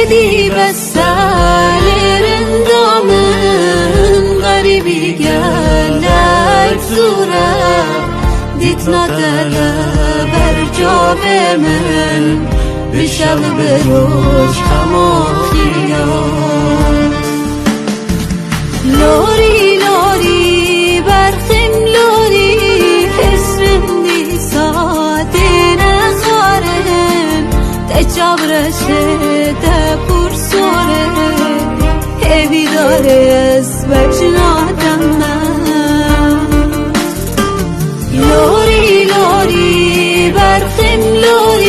دی بسالرن دامن غریبی گلک زوره دیت نداره بر جا به من بشب بروش خماخیان لوری لوری برخم لوری حسرم دی ساعتی نخارم تجابرشه تپور سوره هیوی داره از بجنادم من لوری لوری برخم لوری